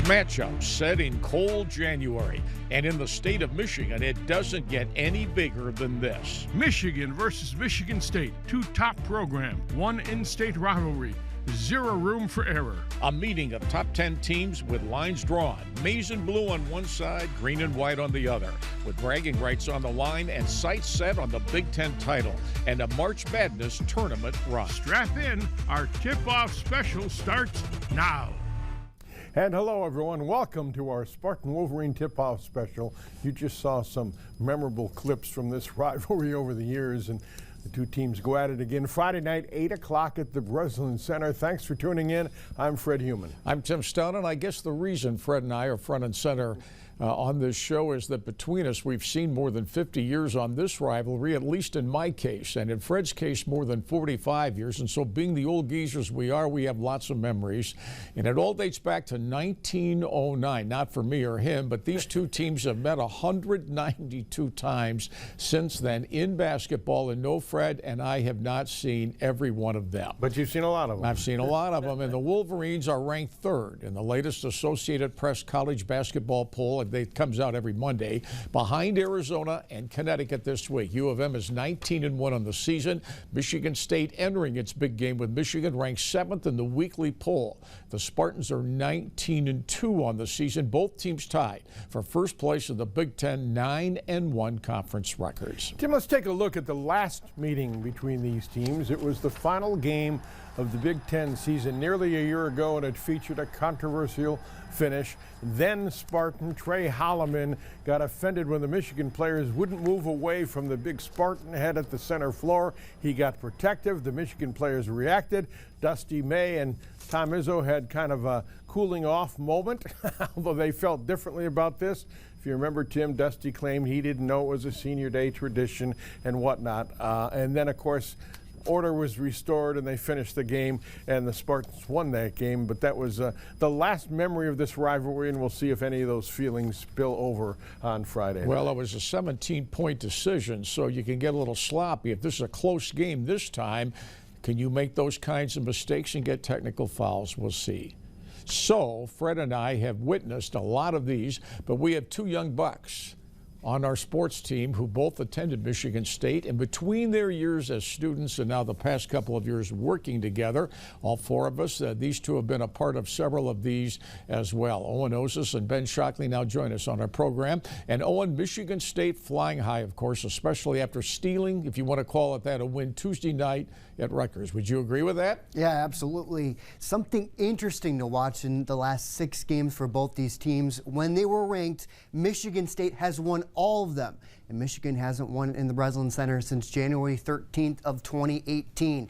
matchup set in cold January, and in the state of Michigan, it doesn't get any bigger than this. Michigan versus Michigan State, two top programs, one in-state rivalry, zero room for error. A meeting of top 10 teams with lines drawn, maize and blue on one side, green and white on the other, with bragging rights on the line and sights set on the Big Ten title and a March Madness tournament run. Strap in, our tip-off special starts now. And hello, everyone. Welcome to our Spartan Wolverine tip-off special. You just saw some memorable clips from this rivalry over the years, and the two teams go at it again Friday night, 8 o'clock at the Breslin Center. Thanks for tuning in. I'm Fred Heumann. I'm Tim Stone, and I guess the reason Fred and I are front and center on this show is that between us, we've seen more than 50 years on this rivalry, at least in my case, and in Fred's case, more than 45 years. And so being the old geezers we are, we have lots of memories. And it all dates back to 1909, not for me or him, but these two teams have met 192 times since then in basketball. And no, Fred and I have not seen every one of them. But you've seen a lot of them. I've seen a lot of them. And the Wolverines are ranked third in the latest Associated Press college basketball poll. It comes out every Monday, behind Arizona and Connecticut this week. U of M is 19-1 on the season. Michigan State entering its big game with Michigan, ranked 7th in the weekly poll. The Spartans are 19-2 on the season. Both teams tied for first place in the Big Ten 9-1 conference records. Tim, let's take a look at the last meeting between these teams. It was the final game of the Big Ten season nearly a year ago, and it featured a controversial finish. Then Spartan Trey Holloman got offended when the Michigan players wouldn't move away from the big Spartan head at the center floor. He got protective. The Michigan players reacted. Dusty May and Tom Izzo had kind of a cooling off moment, although they felt differently about this. If you remember, Tim, Dusty claimed he didn't know it was a senior day tradition and whatnot. And then, of course, order was restored and they finished the game, and the Spartans won that game. But that was the last memory of this rivalry, and we'll see if any of those feelings spill over on Friday. Well, it was a 17-point decision, so you can get a little sloppy. If this is a close game this time, can you make those kinds of mistakes and get technical fouls? We'll see. So Fred and I have witnessed a lot of these, but we have two young bucks on our sports team who both attended Michigan State, and between their years as students and now the past couple of years working together, all four of us, these two have been a part of several of these as well. Owen Osis and Ben Shockley now join us on our program. And Owen, Michigan State flying high, of course, especially after stealing, if you want to call it that, a win Tuesday night at Rutgers. Would you agree with that? Yeah, absolutely. Something interesting to watch in the last 6 games for both these teams. When they were ranked, Michigan State has won all of them, and Michigan hasn't won in the Breslin Center since January 13th of 2018.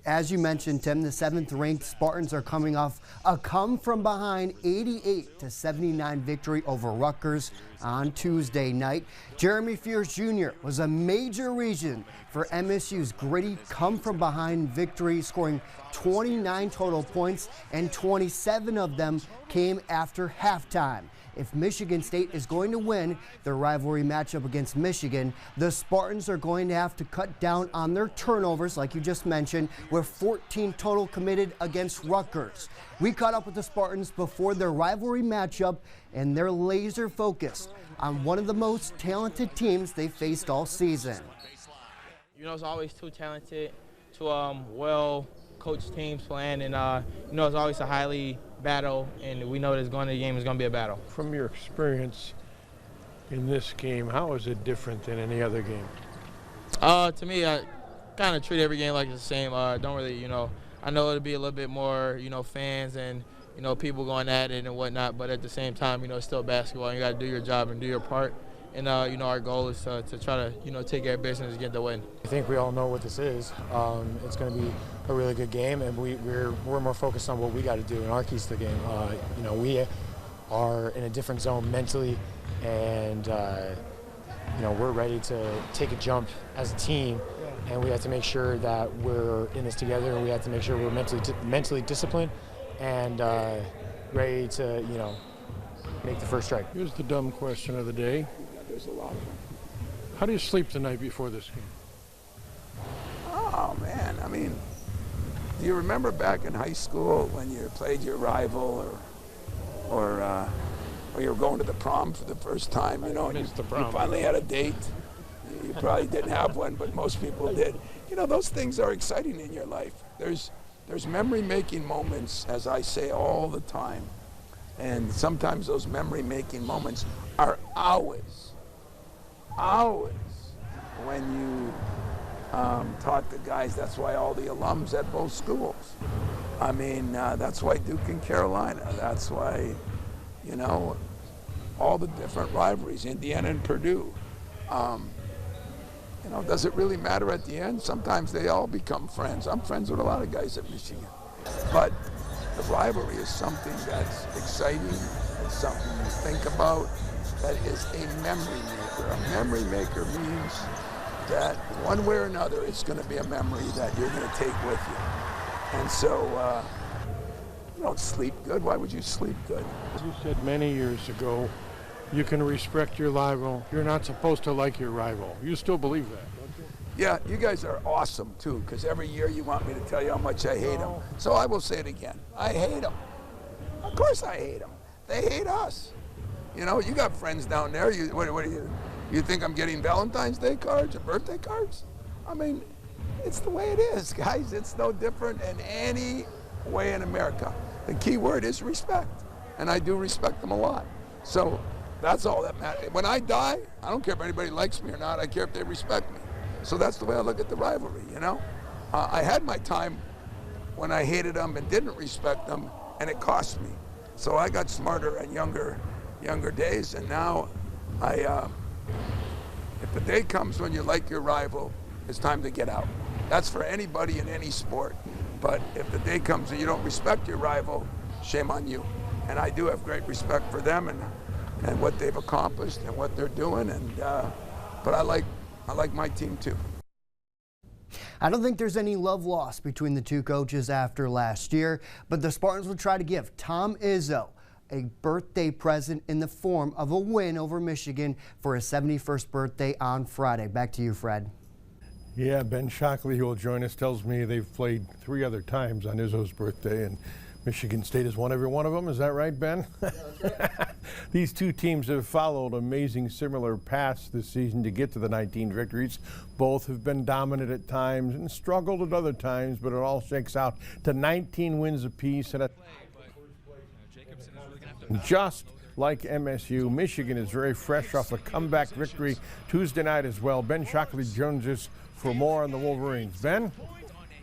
As you mentioned, Tim, the 7th-ranked Spartans are coming off a come-from-behind 88-79 victory over Rutgers on Tuesday night. Jeremy Fears Jr. was a major reason for MSU's gritty come-from-behind victory, scoring 29 total points, and 27 of them came after halftime. If Michigan State is going to win their rivalry matchup against Michigan, the Spartans are going to have to cut down on their turnovers, like you just mentioned, with 14 total committed against Rutgers. We caught up with the Spartans before their rivalry matchup, and they're laser focused on one of the most talented teams they faced all season. You know, it's always too talented, two well-coached teams playing, and you know, it's always a highly battle, and we know that the game is going to be a battle. From your experience in this game, how is it different than any other game? To me, I kind of treat every game like it's the same. Don't really, you know, I know it'll be a little bit more, you know, fans and, you know, people going at it and whatnot, but at the same time, you know, it's still basketball. You got to do your job and do your part. And, you know, our goal is to try to, you know, take care of business and get the win. I think we all know what this is. It's going to be a really good game, and we're more focused on what we got to do in our keys to the game. You know, we are in a different zone mentally, and, you know, we're ready to take a jump as a team, and we have to make sure that we're in this together, and we have to make sure we're mentally disciplined and ready to, you know, make the first strike. Here's the dumb question of the day. There's a lot of them. How do you sleep the night before this game? Oh, man, I mean, do you remember back in high school when you played your rival or when you were going to the prom for the first time, you know, you finally had a date. You probably didn't have one, but most people did. You know, those things are exciting in your life. There's memory-making moments, as I say all the time. And sometimes those memory-making moments are hours when you taught the guys. That's why all the alums at both schools. I mean, that's why Duke and Carolina. That's why, you know, all the different rivalries, Indiana and Purdue. You know, does it really matter at the end? Sometimes they all become friends. I'm friends with a lot of guys at Michigan. But the rivalry is something that's exciting. It's something you think about. That is a memory maker. A memory maker means that one way or another, it's going to be a memory that you're going to take with you. And so you don't sleep good. Why would you sleep good? As you said many years ago, you can respect your rival. You're not supposed to like your rival. You still believe that, don't you? Yeah, you guys are awesome, too, because every year you want me to tell you how much I hate them. So I will say it again. I hate them. Of course I hate them. They hate us. You know, you got friends down there. What do you think I'm getting Valentine's Day cards or birthday cards? I mean, it's the way it is, guys. It's no different in any way in America. The key word is respect, and I do respect them a lot. So that's all that matters. When I die, I don't care if anybody likes me or not. I care if they respect me. So that's the way I look at the rivalry, you know? I had my time when I hated them and didn't respect them, and it cost me. So I got smarter and younger days, and now if the day comes when you like your rival, it's time to get out. That's for anybody in any sport. But if the day comes and you don't respect your rival, shame on you. And I do have great respect for them and what they've accomplished and what they're doing. And but I like my team too. I don't think there's any love lost between the two coaches after last year, but the Spartans will try to give Tom Izzo a birthday present in the form of a win over Michigan for his 71st birthday on Friday. Back to you, Fred. Yeah, Ben Shockley, who will join us, tells me they've played 3 other times on Izzo's birthday, and Michigan State has won every one of them. Is that right, Ben? Yeah, that's right. These two teams have followed amazing similar paths this season to get to the 19 victories. Both have been dominant at times and struggled at other times, but it all shakes out to 19 wins apiece. And just like MSU, Michigan is very fresh off a comeback victory Tuesday night as well. Ben Shockley joins us for more on the Wolverines. Ben?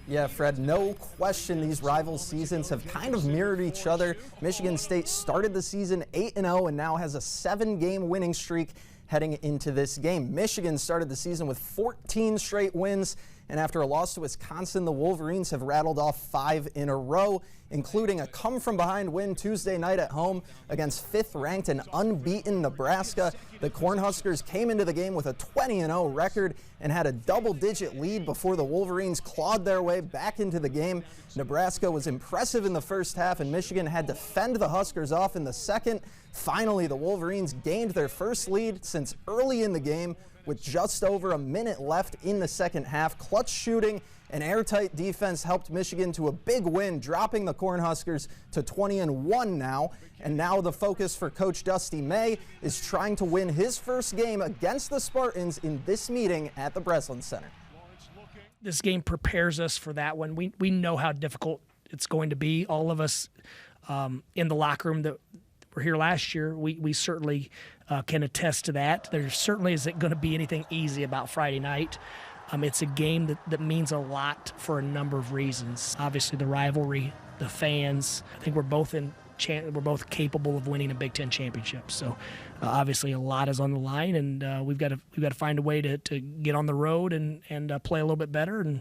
Yeah, Fred, no question these rival seasons have kind of mirrored each other. Michigan State started the season 8-0 and now has a 7-game winning streak heading into this game. Michigan started the season with 14 straight wins, and after a loss to Wisconsin, the Wolverines have rattled off 5 in a row, including a come-from-behind win Tuesday night at home against 5th-ranked and unbeaten Nebraska. The Cornhuskers came into the game with a 20-0 record and had a double-digit lead before the Wolverines clawed their way back into the game. Nebraska was impressive in the first half, and Michigan had to fend the Huskers off in the second. Finally, the Wolverines gained their first lead since early in the game with just over a minute left in the second half. Clutch shooting and airtight defense helped Michigan to a big win, dropping the Cornhuskers to 20-1 now. And now the focus for Coach Dusty May is trying to win his first game against the Spartans in this meeting at the Breslin Center. This game prepares us for that one. We know how difficult it's going to be. All of us in the locker room that were here last year, we certainly can attest to that. There certainly isn't going to be anything easy about Friday night. It's a game that means a lot for a number of reasons. Obviously, the rivalry, the fans. I think we're both capable of winning a Big Ten championship. So, obviously, a lot is on the line, and we've got to find a way to get on the road and play a little bit better and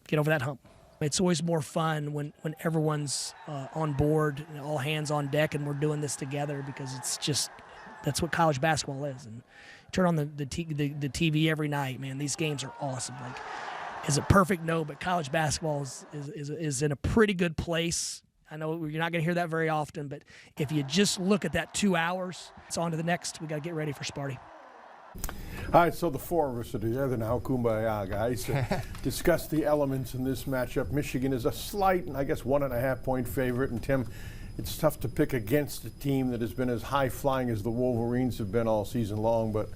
get over that hump. It's always more fun when everyone's on board, all hands on deck, and we're doing this together, because that's what college basketball is. And turn on the TV every night, man. These games are awesome. Like, is it perfect? No, but college basketball is in a pretty good place. I know you're not going to hear that very often, but if you just look at that 2 hours, it's on to the next. We got to get ready for Sparty. All right, so the 4 of us are together now, kumbaya, guys, to discuss the elements in this matchup. Michigan is a slight, I guess, 1.5-point favorite, and Tim, it's tough to pick against a team that has been as high-flying as the Wolverines have been all season long, but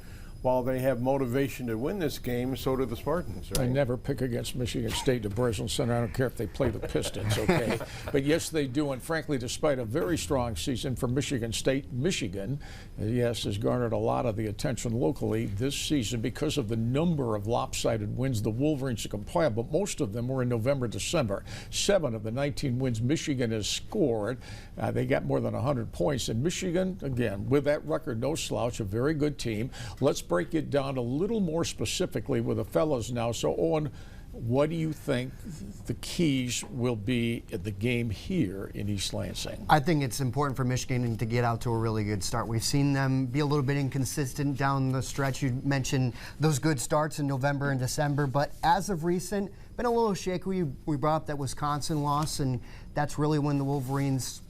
while they have motivation to win this game, so do the Spartans, right? I never pick against Michigan State at Breslin Center. I don't care if they play the Pistons, okay? But yes, they do. And frankly, despite a very strong season for Michigan State, Michigan, yes, has garnered a lot of the attention locally this season because of the number of lopsided wins the Wolverines have compiled, but most of them were in November, December. 7 of the 19 wins Michigan has scored. They got more than 100 points. And Michigan, again, with that record, no slouch, a very good team. Let's break it down a little more specifically with the fellas now. So, Owen, what do you think the keys will be at the game here in East Lansing? I think it's important for Michigan to get out to a really good start. We've seen them be a little bit inconsistent down the stretch. You mentioned those good starts in November and December, but as of recent, been a little shaky. We brought up that Wisconsin loss, and that's really when the Wolverines,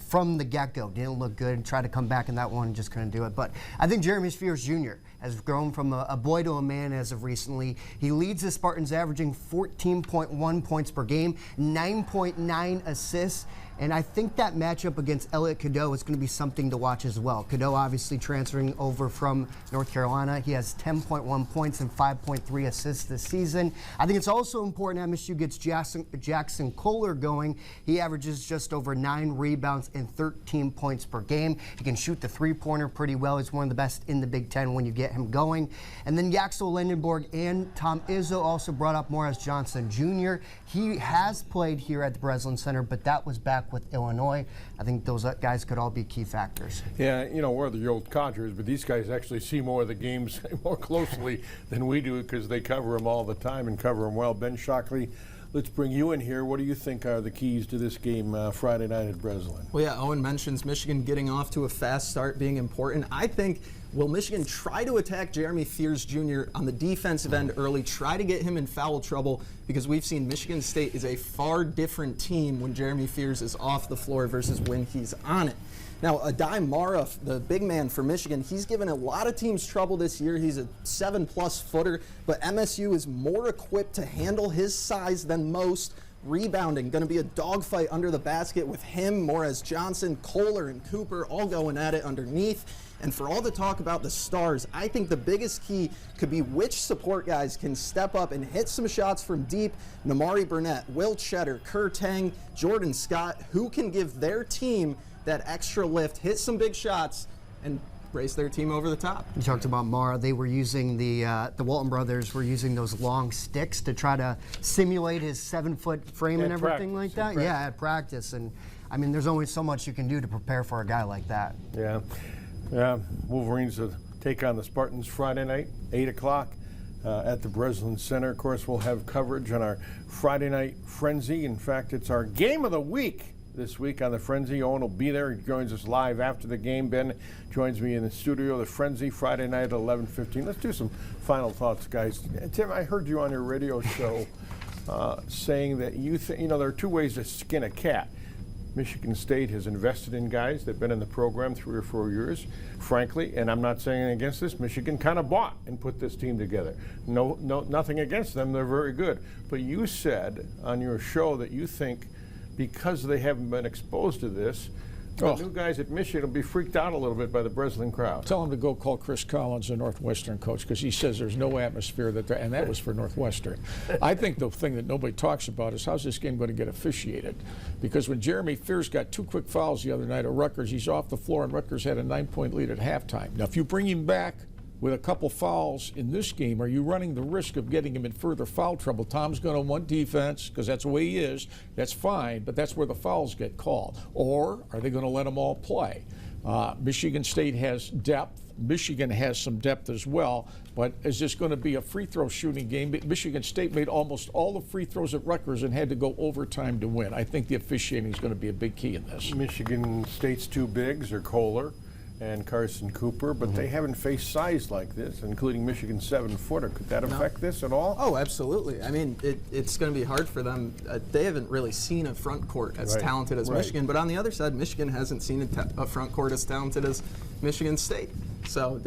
from the get-go, didn't look good and tried to come back in that one and just couldn't do it. But I think Jeremy Spears Jr. has grown from a boy to a man as of recently. He leads the Spartans, averaging 14.1 points per game, 9.9 assists, and I think that matchup against Elliot Cadeau is going to be something to watch as well. Cadeau obviously transferring over from North Carolina. He has 10.1 points and 5.3 assists this season. I think it's also important MSU gets Jackson Kohler going. He averages just over 9 rebounds and 13 points per game. He can shoot the three-pointer pretty well. He's one of the best in the Big Ten when you get him going. And then Yaxel Lindenborg and Tom Izzo also brought up Morris Johnson Jr. He has played here at the Breslin Center, but that was back with Illinois. I think those guys could all be key factors. Yeah, you know, we're the old codgers, but these guys actually see more of the games more closely than we do because they cover them all the time and cover them well. Ben Shockley, let's bring you in here. What do you think are the keys to this game Friday night at Breslin? Well, yeah, Owen mentions Michigan getting off to a fast start being important. I think, will Michigan try to attack Jeremy Fears Jr. on the defensive end early, try to get him in foul trouble, because we've seen Michigan State is a far different team when Jeremy Fears is off the floor versus when he's on it. Now, Adai Mara, the big man for Michigan, he's given a lot of teams trouble this year. He's a 7-plus footer, but MSU is more equipped to handle his size than most. Rebounding, going to be a dogfight under the basket with him, Morris Johnson, Kohler, and Cooper all going at it underneath. And for all the talk about the stars, I think the biggest key could be which support guys can step up and hit some shots from deep. Namari Burnett, Will Cheddar, Kerr Tang, Jordan Scott, who can give their team that extra lift, hit some big shots, and race their team over the top. You talked about Mara. They were using the Walton brothers were using those long sticks to try to simulate his 7-foot frame and everything like that. Yeah, at practice. And I mean, there's only so much you can do to prepare for a guy like that. Yeah. Yeah. Wolverines take on the Spartans Friday night, 8 o'clock at the Breslin Center. Of course, we'll have coverage on our Friday night frenzy. In fact, it's our game of the week this week on the Frenzy. Owen will be there. He joins us live after the game. Ben joins me in the studio. The Frenzy, Friday night at 11:15. Let's do some final thoughts, guys. Tim, I heard you on your radio show saying that you think, you know, there are 2 ways to skin a cat. Michigan State has invested in guys that have been in the program 3 or 4 years, frankly, and I'm not saying against this. Michigan kind of bought and put this team together. No, nothing against them. They're very good. But you said on your show that you think because they haven't been exposed to this, the new guys at Michigan will be freaked out a little bit by the Breslin crowd. Tell him to go call Chris Collins, the Northwestern coach, because he says there's no atmosphere and that was for Northwestern. I think the thing that nobody talks about is how's this game going to get officiated? Because when Jeremy Fears got 2 quick fouls the other night at Rutgers, he's off the floor, and Rutgers had a 9-point lead at halftime. Now, if you bring him back with a couple fouls in this game, are you running the risk of getting him in further foul trouble? Tom's going to want defense because that's the way he is. That's fine, but that's where the fouls get called. Or are they going to let them all play? Michigan State has depth. Michigan has some depth as well, but is this going to be a free throw shooting game? Michigan State made almost all the free throws at Rutgers and had to go overtime to win. I think the officiating is going to be a big key in this. Michigan State's 2 bigs are Kohler and Carson Cooper, but they haven't faced size like this, including Michigan's 7-footer. Could that affect this at all? Oh, absolutely. I mean, it's going to be hard for them. They haven't really seen a front court as talented as Michigan, but on the other side, Michigan hasn't seen a front court as talented as Michigan State. So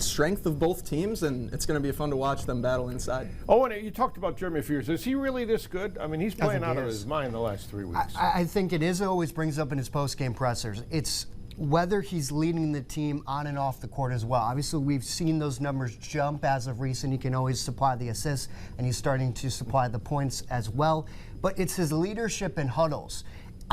strength of both teams, and it's going to be fun to watch them battle inside. Oh, and you talked about Jeremy Fears. Is he really this good? I mean, he's playing out of his mind the last 3 weeks. I think it is always brings up in his post-game pressers. It's whether he's leading the team on and off the court as well. Obviously, we've seen those numbers jump as of recent. He can always supply the assists, and he's starting to supply the points as well. But it's his leadership in huddles.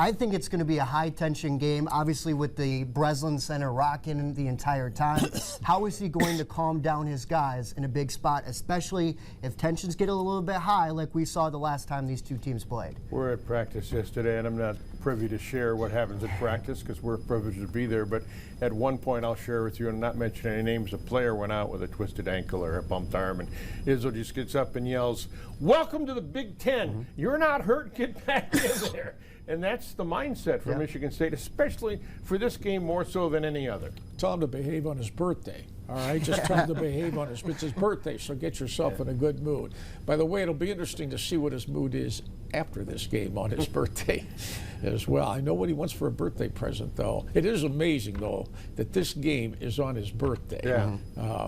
I think it's going to be a high-tension game, obviously with the Breslin Center rocking the entire time. How is he going to calm down his guys in a big spot, especially if tensions get a little bit high like we saw the last time these two teams played? We're at practice yesterday, and I'm not privy to share what happens at practice because we're privileged to be there. But at one point, I'll share with you, and not mention any names, a player went out with a twisted ankle or a bumped arm, and Izzo just gets up and yells, "Welcome to the Big Ten. You're not hurt. Get back in there." And that's the mindset for Michigan State, especially for this game more so than any other. Tell him to behave on his birthday. All right, just tell him to behave on it's his birthday, so get yourself in a good mood. By the way, it'll be interesting to see what his mood is after this game on his birthday as well. I know what he wants for a birthday present, though. It is amazing, though, that this game is on his birthday. Yeah.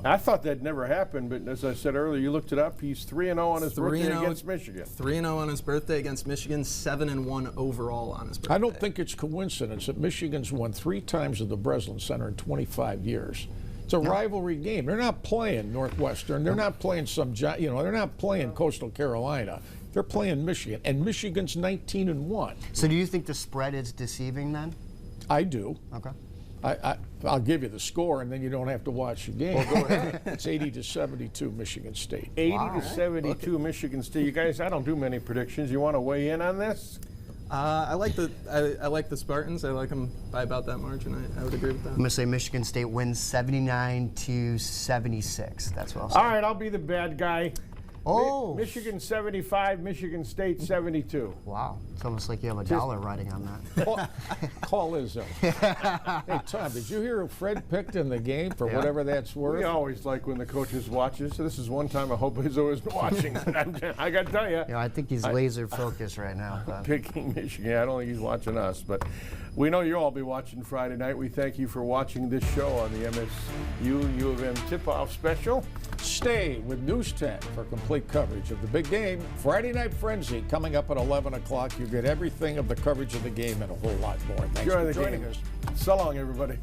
I thought that never happened, but as I said earlier, you looked it up. He's 3-0 on his birthday against Michigan. 3-0 on his birthday against Michigan, 7-1 overall on his birthday. I don't think it's coincidence that Michigan's won 3 times at the Breslin Center in 25 years. It's a rivalry game. They're not playing Northwestern. They're not playing they're not playing Coastal Carolina. They're playing Michigan, and Michigan's 19-1. So do you think the spread is deceiving then? I do. Okay. I'll give you the score, and then you don't have to watch the game. Well, go ahead. It's 80-72 Michigan State. 80-72 Michigan State. You guys, I don't do many predictions. You want to weigh in on this? I like the Spartans. I like them by about that margin. I would agree with that. I'm going to say Michigan State wins 79-76. That's what I'll say. All right, I'll be the bad guy. Oh. Michigan 75, Michigan State 72. Wow. It's almost like you have a dollar writing on that. Call Izzo. Hey, Tom, did you hear who Fred picked in the game for whatever that's worth? We always like when the coaches watch us. So this is one time I hope Izzo isn't watching. I got to tell you. I think he's laser focused right now. Picking Michigan. I don't think he's watching us, but we know you'll all be watching Friday night. We thank you for watching this show on the MSU U of M tip-off special. Stay with News 10 for complete coverage of the big game. Friday Night Frenzy coming up at 11 o'clock. You get everything of the coverage of the game and a whole lot more. Thanks for joining us. So long, everybody.